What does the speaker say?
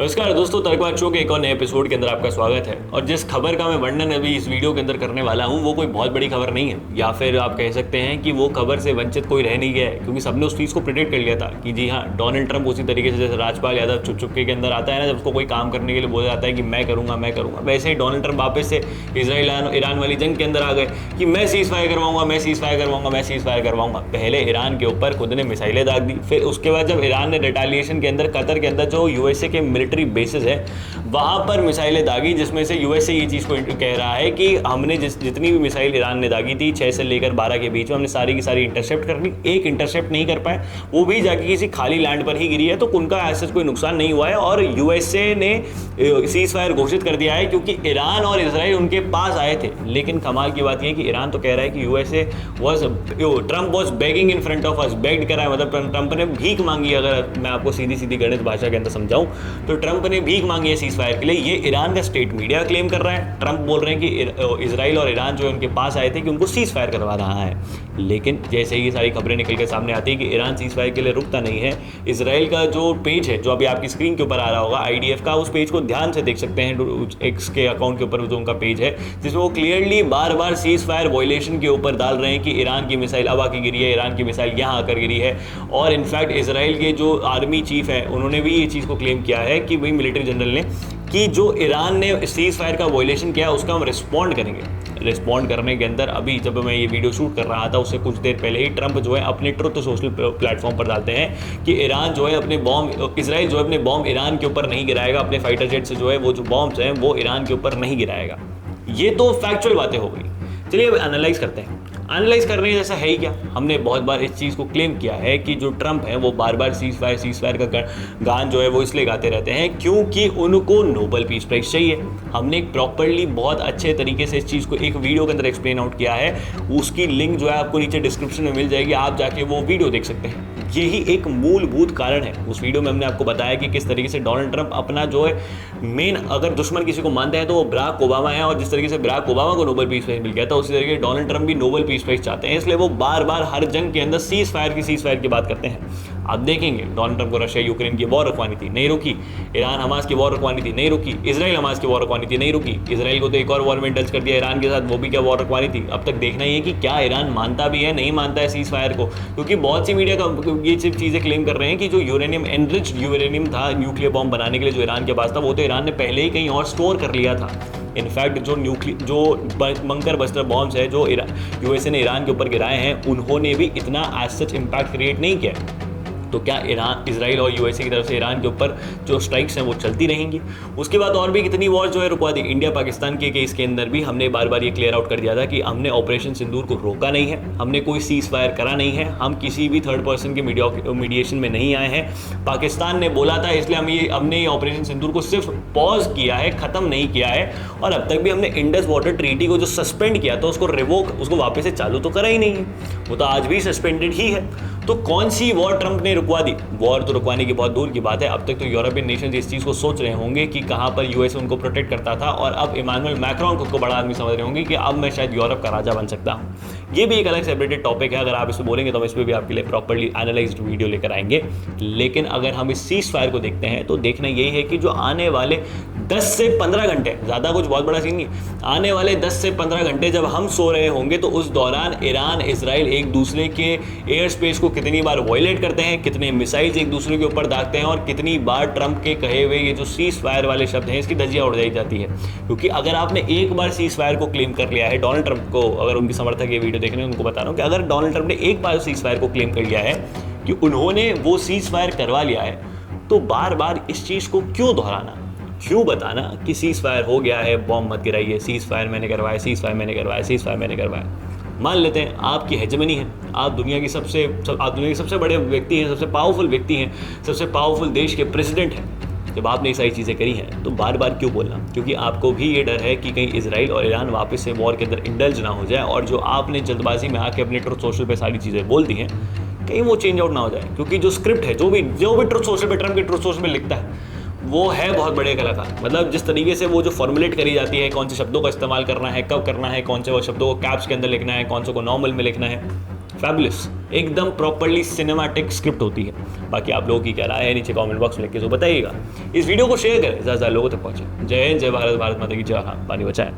नमस्कार दोस्तों, तर्कवाद शो के एक और नए एपिसोड के अंदर आपका स्वागत है। और जिस खबर का मैं वर्णन अभी इस वीडियो के अंदर करने वाला हूं वो कोई बहुत बड़ी खबर नहीं है, या फिर आप कह सकते हैं कि वो खबर से वंचित कोई रह नहीं गया है, क्योंकि सबने उस चीज़ को प्रिडिक्ट कर लिया था कि जी हाँ, डोनाल्ड ट्रंप उसी तरीके से जैसे राजपाल यादव चुप चुपके के अंदर आता है ना, जब उसको कोई काम करने के लिए बोला जाता है कि मैं करूँगा, वैसे ही डोनाल्ड ट्रंप वापस से इसराइल ईरान वाली जंग के अंदर आ गए कि मैं सीज फायर करवाऊंगा। पहले ईरान के ऊपर खुद ने मिसाइलें दाग दी, फिर उसके बाद जब ईरान ने रिटेलिएशन के अंदर कतर के अंदर जो यूएसए के मिलिट्री बेसिस है वहां पर मिसाइलें दागी, जिसमें से यूएसए ये चीज़ को कह रहा है कि हमने जितनी भी मिसाइल ईरान ने दागी थी 6 से लेकर 12 के बीच में, हमने सारी की सारी इंटरसेप्ट कर ली। एक इंटरसेप्ट नहीं कर पाए, वो भी जाके किसी खाली लैंड पर ही गिरी है, तो उनका ऐसा कोई नुकसान नहीं हुआ है। और यूएसए ने सीज फायर घोषित कर दिया है क्योंकि ईरान और इसराइल उनके पास आए थे। लेकिन कमाल की बात यह है कि ईरान तो कह रहा है कि USA Trump was begging in front of us. Bagged करा है मतलब ट्रंप ने भीख मांगी। अगर मैं आपको सीधी सीधी गणित भाषा के अंदर समझाऊं तो ट्रंप ने भीख मांगी है सीज फायर के लिए। ये ईरान का स्टेट मीडिया क्लेम कर रहा है। ट्रंप बोल रहे हैं कि इसराइल और ईरान जो है उनके पास आए थे कि उनको सीज फायर करवा रहा है। लेकिन जैसे ही ये सारी खबरें निकल के सामने आती है कि ईरान सीज फायर के लिए रुकता नहीं है, इसराइल का जो पेज है जो अभी आपकी स्क्रीन के ऊपर आ रहा होगा आईडीएफ का, उस पेज को ध्यान से देख सकते हैं। एक्स के अकाउंट के ऊपर जो उनका पेज है जिसमें वो क्लियरली बार बार सीज फायर वायलेशन के ऊपर डाल रहे हैं कि ईरान की मिसाइल अब आके गिरी है, ईरान की मिसाइल यहाँ आकर गिरी है। और इनफैक्ट इसराइल के जो आर्मी चीफ है उन्होंने भी ये चीज़ को क्लेम किया है कि वही मिलिट्री जनरल ने कि जो ईरान ने सीज फायर का वायलेशन किया उसका हम रिस्पॉन्ड करेंगे। रिस्पॉन्ड करने के अंदर अभी जब मैं ये वीडियो शूट कर रहा था उससे कुछ देर पहले ही ट्रंप जो है अपने ट्रुथ सोशल प्लेटफॉर्म पर डालते हैं कि ईरान जो है अपने बॉम्ब, इसराइल जो है अपने बॉम्ब ईरान के ऊपर नहीं गिराएगा, अपने फाइटर जेट से जो है वो जो बॉम्ब्स हैं वो ईरान के ऊपर नहीं गिराएगा। ये तो फैक्चुअल बातें हो गई। चलिए अब एनालाइज करते हैं। एनालाइज करने जैसा है ही क्या। हमने बहुत बार इस चीज़ को क्लेम किया है कि जो ट्रंप है वो बार बार सीज फायर का गान जो है वो इसलिए गाते रहते हैं क्योंकि उनको नोबेल पीस प्राइज चाहिए। हमने एक प्रॉपरली बहुत अच्छे तरीके से इस चीज़ को एक वीडियो के अंदर एक्सप्लेन आउट किया है, उसकी लिंक जो है आपको नीचे डिस्क्रिप्शन में मिल जाएगी, आप जाके वो वीडियो देख सकते हैं। यही एक मूलभूत कारण है। उस वीडियो में हमने आपको बताया कि किस तरीके से डोनाल्ड ट्रंप अपना जो है मेन अगर दुश्मन किसी को मानते हैं तो वो बराक ओबामा है, और जिस तरीके से बराक ओबामा को नोबेल पीस प्राइज मिल गया था उसी तरीके से डोनाल्ड ट्रंप भी नोबेल पीस प्राइज चाहते हैं। इसलिए वो बार बार हर जंग के अंदर सीज फायर की बात करते हैं। आप देखेंगे डोनाल्ड ट्रंप को रशिया यूक्रेन की वॉर रुकवानी थी, नहीं रुकी। ईरान हमास की वॉर रुकवानी थी, नहीं रुकी। इसराइल हमास की वॉर रुकवानी थी, नहीं रुकी। इसराइल को तो एक और वॉर में इंडल्ज कर दिया ईरान के साथ, वो भी क्या वॉर रुकवानी थी। अब तक देखना ही है कि क्या ईरान मानता भी है नहीं मानता है सीज फायर को, क्योंकि बहुत सी मीडिया का ये सिर्फ चीज़ें क्लेम कर रहे हैं कि जो यूरेनियम एनरिच्ड यूरेनियम था न्यूक्लियर बॉम्ब बनाने के लिए जो ईरान के पास था वो तो ईरान ने पहले ही कहीं और स्टोर कर लिया था। इनफैक्ट जो बंकर बस्टर बॉम्ब्स है जो यूएसए ने ईरान के ऊपर गिराए हैं उन्होंने भी इतना एज सच इम्पैक्ट क्रिएट नहीं किया। तो क्या इसराइल और यूएसए की तरफ से ईरान के ऊपर जो स्ट्राइक्स हैं वो चलती रहेंगी। उसके बाद और भी कितनी वॉर जो है रुकवा दी। इंडिया पाकिस्तान के केस के अंदर भी हमने बार बार ये क्लियर आउट कर दिया था कि हमने ऑपरेशन सिंदूर को रोका नहीं है, हमने कोई सीज फायर करा नहीं है, हम किसी भी थर्ड पर्सन के मीडिएशन में नहीं आए हैं। पाकिस्तान ने बोला था इसलिए हमने ये ऑपरेशन सिंदूर को सिर्फ पॉज किया है, ख़त्म नहीं किया है। और अब तक भी हमने इंडस वाटर ट्रीटी को जो सस्पेंड किया था उसको वापस से चालू तो करा ही नहीं है, वो तो आज भी सस्पेंडेड ही है। तो कौन सी वॉर ट्रंप ने रुकवा दी। वॉर तो रुकवाने की बहुत दूर की बात है। अब तक तो यूरोपियन नेशंस इस चीज़ को सोच रहे होंगे कि कहाँ पर यूएस उनको प्रोटेक्ट करता था, और अब इमानुएल मैक्रोन खुद को बड़ा आदमी समझ रहे होंगे कि अब मैं शायद यूरोप का राजा बन सकता हूँ। ये भी एक अलग सेपरेटेड टॉपिक है। अगर आप इसमें बोलेंगे तो हम इस पर भी आपके लिए प्रॉपर्ली एनालाइज्ड वीडियो लेकर आएंगे। लेकिन अगर हम इस सीज फायर को देखते हैं तो देखना यही है कि जो आने वाले 10 से 15 घंटे, ज़्यादा कुछ बहुत बड़ा सीन नहीं, आने वाले 10 से 15 घंटे जब हम सो रहे होंगे तो उस दौरान ईरान इसराइल एक दूसरे के एयर स्पेस को कितनी बार वायलेट करते हैं, कितने मिसाइल्स एक दूसरे के ऊपर दागते हैं, और कितनी बार ट्रंप के कहे हुए ये जो सीज फायर वाले शब्द हैं इसकी धज्जियां उड़ाई जाती है। क्योंकि अगर आपने एक बार सीज फायर को क्लेम कर लिया है, डोनाल्ड ट्रंप को अगर उनकी समर्थक ये वीडियो देख रहे हैं उनको बता रहा हूँ कि अगर डोनाल्ड ट्रंप ने एक बार सीज फायर को क्लेम कर लिया है कि उन्होंने वो सीज फायर करवा लिया है, तो बार बार इस चीज़ को क्यों दोहराना, क्यों बताना कि सीज फायर हो गया है, बॉम्ब मत गिराइए, सीज फायर मैंने करवाया, सीज फायर मैंने करवाया, सीज फायर मैंने करवाया। मान लेते हैं आपकी हेजमनी है, आप दुनिया के सबसे बड़े व्यक्ति हैं, सबसे पावरफुल व्यक्ति हैं, सबसे पावरफुल देश के प्रेसिडेंट हैं। जब आपने ये सारी चीज़ें करी हैं तो बार बार क्यों बोलना, क्योंकि आपको भी ये डर है कि कहीं इसराइल और ईरान वापस से वॉर के अंदर इंडल्ज ना हो जाए, और जो आपने जल्दबाजी में आके अपने ट्रुथ सोशल पे सारी चीज़ें बोल दी हैं कहीं वो चेंज आउट ना हो जाए। क्योंकि जो स्क्रिप्ट है, जो भी ट्रुथ सोशल पे ट्रंप के ट्रुथ सोशल पे लिखता है वो है बहुत बड़े कलाकार। मतलब जिस तरीके से वो जो फॉर्मुलेट करी जाती है, कौन से शब्दों का इस्तेमाल करना है, कब करना है, कौन से वो शब्दों को कैप्स के अंदर लिखना है, कौन से को नॉर्मल में लिखना है, फैबुलस, एकदम प्रॉपरली सिनेमैटिक स्क्रिप्ट होती है। बाकी आप लोगों की क्या राय है नीचे कमेंट बॉक्स में लिख के तो बताइएगा। इस वीडियो को शेयर करें, ज़्यादा लोगों तक पहुंचे। जय हिंद, जय भारत, भारत माता की जय। हाँ, पानी बचाएं।